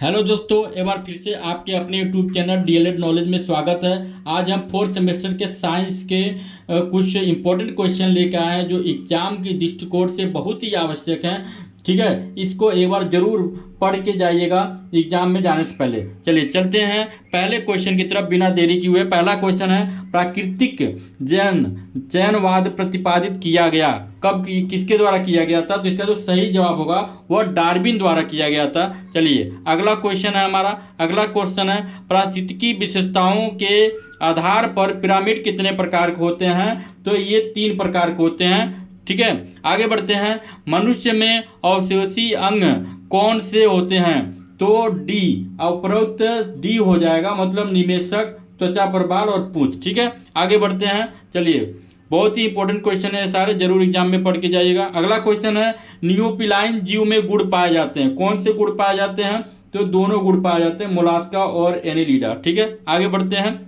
Hello दोस्तों, एक बार फिर से आपके अपने यूट्यूब चैनल डीएलएड नॉलेज में स्वागत है। आज हम फोर्थ सेमेस्टर के साइंस के कुछ इंपॉर्टेंट क्वेश्चन लेकर आए हैं जो एग्जाम की दृष्टिकोण से बहुत ही आवश्यक हैं। ठीक है, इसको एक बार जरूर पढ़ के जाइएगा एग्जाम में जाने से पहले। चलिए चलते हैं पहले क्वेश्चन की तरफ बिना देरी किए। पहला क्वेश्चन है, प्राकृतिक चयनवाद प्रतिपादित किया गया कब, किसके द्वारा किया गया था? तो इसका जो सही जवाब होगा वह डार्विन द्वारा किया गया था। चलिए अगला क्वेश्चन है हमारा। अगला क्वेश्चन है, पारिस्थितिकी विशेषताओं के आधार पर पिरामिड कितने प्रकार के होते हैं? तो ये 3 प्रकार के होते हैं। ठीक है, आगे बढ़ते हैं। मनुष्य में अवशेषी अंग कौन से होते हैं? तो डी, उपरोक्त डी हो जाएगा, मतलब निमेशक, त्वचा पर बाल और पूंछ। ठीक है, आगे बढ़ते हैं। चलिए बहुत ही इंपॉर्टेंट क्वेश्चन है, सारे जरूर एग्जाम में पढ़ के जाइएगा। अगला क्वेश्चन है, नियोपिलाइन जीव में गुण पाए जाते हैं। कौन से गुण पाए जाते हैं? तो दोनों गुण पाए जाते हैं, मोलास्का और एनिलिडा। ठीक है, आगे बढ़ते हैं।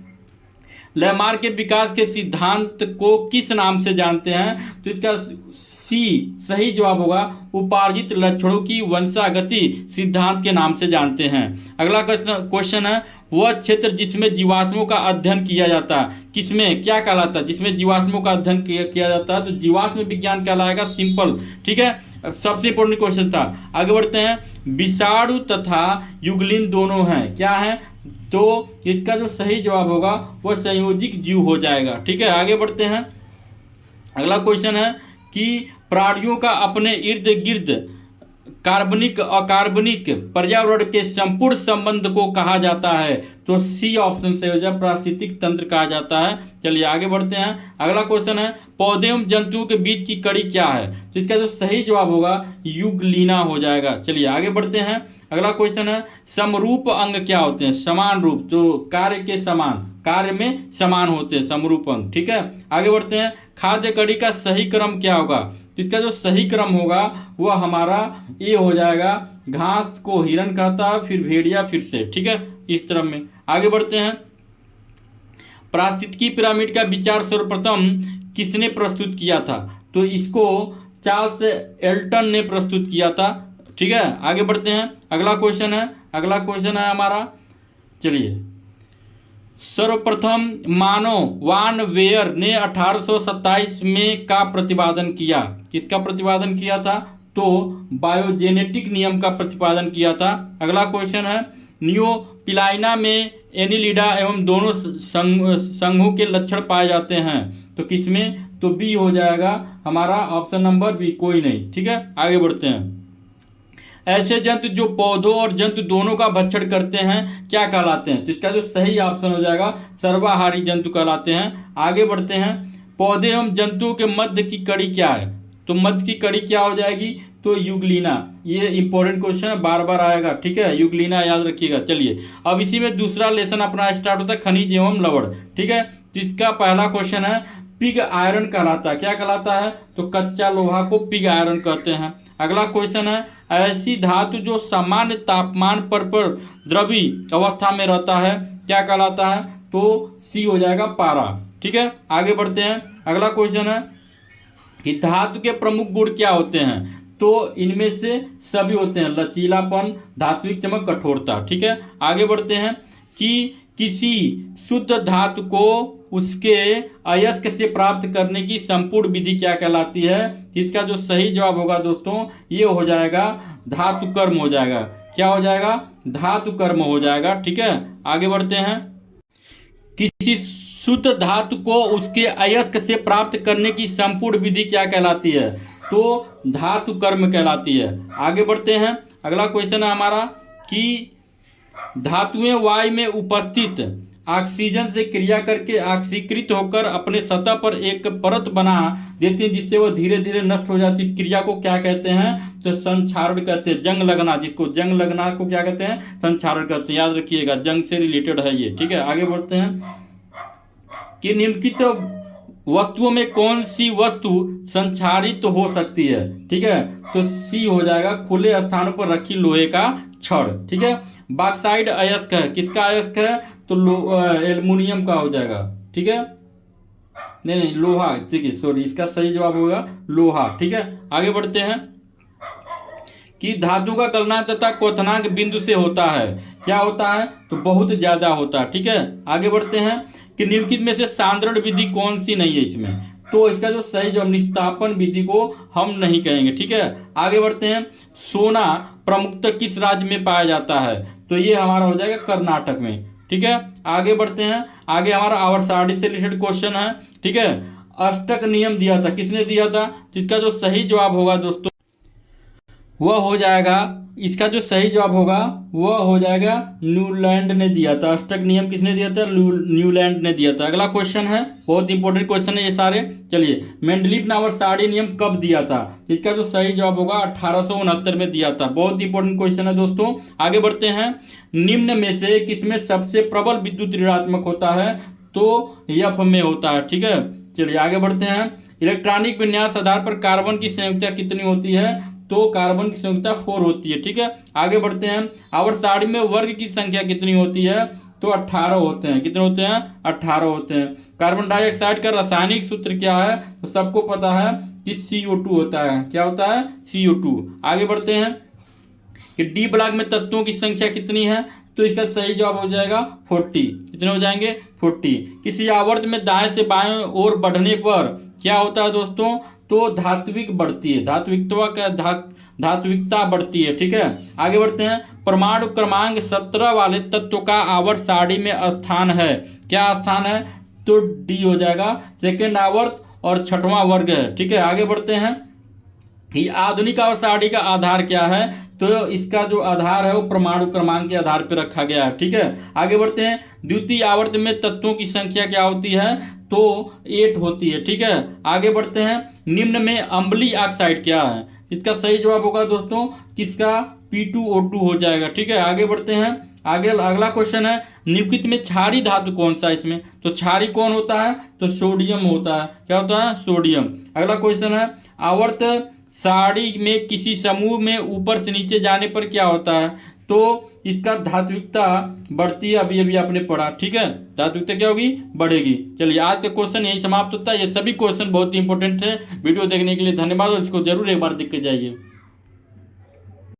लैमार्क के विकास के सिद्धांत को किस नाम से जानते हैं? तो इसका सी सही जवाब होगा, उपार्जित लक्षणों की वंशागति सिद्धांत के नाम से जानते हैं। अगला क्वेश्चन है, वह क्षेत्र जिसमें जीवाश्मों का अध्ययन किया जाता है, किसमें क्या कहलाता है? जिसमें जीवाश्मों का अध्ययन किया जाता है तो जीवाश्म विज्ञान कहलाएगा। सिंपल। ठीक है, सबसे इंपॉर्टेंट क्वेश्चन था। आगे बढ़ते हैं। विषाणु तथा युगलिन दोनों हैं, क्या है? तो इसका जो सही जवाब होगा वह संयोजिक जीव हो जाएगा। ठीक है, आगे बढ़ते हैं। अगला क्वेश्चन है कि प्राणियों का अपने इर्द गिर्द कार्बनिक अकार्बनिक पर्यावरण के संपूर्ण संबंध को कहा जाता है। तो सी ऑप्शन से हो जाए, पारिस्थितिक तंत्र कहा जाता है। चलिए आगे बढ़ते हैं। अगला क्वेश्चन है, पौधे एवं जंतुओं के बीच की कड़ी क्या है? तो इसका जो सही जवाब होगा युगलीना हो जाएगा। चलिए आगे बढ़ते हैं। अगला क्वेश्चन है, समरूप अंग क्या होते हैं? समान रूप, जो कार्य के समान, कार्य में समान होते हैं, समरूप अंग। ठीक है, आगे बढ़ते हैं। खाद्य कड़ी का सही क्रम क्या होगा? तो इसका जो सही क्रम होगा वह हमारा ये हो जाएगा, घास को हिरण कहता है, फिर भेड़िया, फिर से। ठीक है, इस तरह में आगे बढ़ते हैं। पारिस्थितिकी पिरामिड का विचार सर्वप्रथम किसने प्रस्तुत किया था? तो इसको चार्ल्स एल्टन ने प्रस्तुत किया था। ठीक है, आगे बढ़ते हैं। अगला क्वेश्चन है हमारा। चलिए, सर्वप्रथम मानव वान वेयर ने 1827 में का प्रतिपादन किया। किसका प्रतिपादन किया था? तो बायोजेनेटिक नियम का प्रतिपादन किया था। अगला क्वेश्चन है, नियोपिलाइना में एनिलिडा एवं दोनों संघों के लक्षण पाए जाते हैं। तो किसमें? तो बी हो जाएगा हमारा, ऑप्शन नंबर बी, कोई नहीं। ठीक है, आगे बढ़ते हैं। ऐसे जंतु जो पौधों और जंतु दोनों का भक्षण करते हैं क्या कहलाते हैं? तो इसका जो सही ऑप्शन हो जाएगा, सर्वाहारी जंतु कहलाते हैं। आगे बढ़ते हैं। पौधे एवं जंतुओं के मध्य की कड़ी क्या है? तो मध्य की कड़ी क्या हो जाएगी? तो युगलीना। ये इंपॉर्टेंट क्वेश्चन है, बार बार आएगा। ठीक है, युगलीना याद रखिएगा। चलिए अब इसी में दूसरा लेसन अपना स्टार्ट होता है, खनिज एवं लवण। ठीक है, तो इसका पहला क्वेश्चन है, पिग आयरन कहलाता है, क्या कहलाता है? तो कच्चा लोहा को पिग आयरन कहते हैं। अगला क्वेश्चन है, ऐसी धातु जो सामान्य तापमान पर द्रवीय अवस्था में रहता है क्या कहलाता है? तो सी हो जाएगा, पारा। ठीक है, आगे बढ़ते हैं। अगला क्वेश्चन है कि धातु के प्रमुख गुण क्या होते हैं? तो इनमें से सभी होते हैं, लचीलापन, धात्विक चमक, कठोरता। ठीक है, आगे बढ़ते हैं कि किसी शुद्ध धातु को उसके अयस्क से प्राप्त करने की संपूर्ण विधि क्या कहलाती है? इसका जो सही जवाब होगा दोस्तों ये हो जाएगा, धातु कर्म हो जाएगा। क्या हो जाएगा? धातु कर्म हो जाएगा। ठीक है, आगे बढ़ते हैं। किसी शुद्ध धातु को उसके अयस्क से प्राप्त करने की संपूर्ण विधि क्या कहलाती है? तो धातु कर्म कहलाती है। आगे बढ़ते हैं। अगला क्वेश्चन है हमारा कि धातुएं वायु में उपस्थित ऑक्सीजन से क्रिया करके ऑक्सीकृत होकर अपने सतह पर एक परत बना देती हैं, जिससे वह धीरे धीरे नष्ट हो जाती है। इस क्रिया को क्या कहते हैं? तो संक्षारण कहते हैं। जंग लगना, जिसको जंग लगना को क्या कहते हैं? संक्षारण कहते हैं। याद रखिएगा, जंग से रिलेटेड है ये। ठीक है, आगे बढ़ते हैं कि निम्नलिखित वस्तुओं में कौन सी वस्तु संक्षारित हो सकती है? ठीक है, तो सी हो जाएगा, खुले स्थानों पर रखी लोहे का छड़। ठीक है, बॉक्साइड अयस्क है, किसका अयस्क है? तो एल्युमिनियम का हो जाएगा। ठीक है, नहीं लोहा, ठीक है, सॉरी, इसका सही जवाब होगा लोहा। ठीक है, आगे बढ़ते हैं कि धातु का गलनांक तथा क्वथनांक बिंदु से होता है। क्या होता है? तो बहुत ज्यादा होता है। ठीक है, आगे बढ़ते हैं कि निम्नलिखित में से सांद्रण विधि कौन सी नहीं है इसमें, तो इसका जो सही जवाब निस्तापन विधि को हम नहीं कहेंगे। ठीक है, आगे बढ़ते हैं। सोना प्रमुखतः किस राज्य में पाया जाता है, तो ये हमारा हो जाएगा कर्नाटक में। ठीक है, आगे बढ़ते हैं। आगे हमारा आवर्त सारणी से रिलेटेड क्वेश्चन है। ठीक है, अष्टक नियम दिया था, किसने दिया था? तो इसका जो सही जवाब होगा दोस्तों वह हो जाएगा, इसका जो सही जवाब होगा वह हो जाएगा न्यूलैंड ने दिया था। अष्टक नियम किसने दिया था? न्यूलैंड ने दिया था। अगला क्वेश्चन है, बहुत इंपॉर्टेंट क्वेश्चन है ये सारे। चलिए, मेंडलीफ ने आवर्त सारणी नियम कब दिया था? इसका जो सही जवाब होगा 1869 में दिया था। बहुत इंपॉर्टेंट क्वेश्चन है दोस्तों। आगे बढ़ते हैं। निम्न में से किसमें सबसे प्रबल विद्युत ऋणात्मक होता है? तो एफ में होता है। ठीक है, चलिए आगे बढ़ते हैं। इलेक्ट्रॉनिक विन्यास आधार पर कार्बन की संयुक्ता कितनी होती है? तो कार्बन की संयुक्ता 4 होती है। ठीक है, आगे बढ़ते हैं। आवर्त सारणी में वर्ग की संख्या कितनी होती है? तो 18 होते हैं। कितने होते हैं? 18 होते हैं। कार्बन डाइऑक्साइड का रासायनिक सूत्र क्या है? तो सबको पता है कि CO2 होता है। क्या होता है? CO2। आगे बढ़ते हैं कि डी ब्लॉक में तत्वों की संख्या कितनी है? तो इसका सही जवाब हो जाएगा 40। कितने हो जाएंगे? 40। किसी आवर्त में दाएं से बाएं ओर बढ़ने पर क्या होता है दोस्तों? तो धात्विक बढ़ती है, धात्विकता बढ़ती है। ठीक है, आगे बढ़ते हैं। परमाणु क्रमांक 17 वाले तत्व का आवर्त सारणी में स्थान है। क्या स्थान है? तो डी हो जाएगा, सेकेंड आवर्त और छठवां वर्ग है। ठीक है, आगे बढ़ते हैं कि आधुनिक आवर्त सारणी का आधार क्या है? तो इसका जो आधार है वो परमाणु क्रमांक के आधार पर रखा गया है। ठीक है, आगे बढ़ते हैं। द्वितीय आवर्त में तत्वों की संख्या क्या होती है? तो 8 होती है। ठीक है, आगे बढ़ते हैं। निम्न में अम्लीय ऑक्साइड क्या है? इसका सही जवाब होगा दोस्तों किसका? P2O2 हो जाएगा। ठीक है, आगे बढ़ते हैं। आगे अगला क्वेश्चन है, निम्नलिखित में क्षारीय धातु कौन सा है इसमें? तो क्षारीय कौन होता है? तो सोडियम होता है। क्या होता है? सोडियम। अगला क्वेश्चन है, आवर्त सारणी में किसी समूह में ऊपर से नीचे जाने पर क्या होता है? तो इसका धात्विकता बढ़ती है। अभी अभी आपने पढ़ा। ठीक है, धात्विकता क्या होगी? बढ़ेगी। चलिए, आज का क्वेश्चन यही समाप्त होता है। ये सभी क्वेश्चन बहुत ही इंपॉर्टेंट है। वीडियो देखने के लिए धन्यवाद और इसको जरूर एक बार देख के जाइए।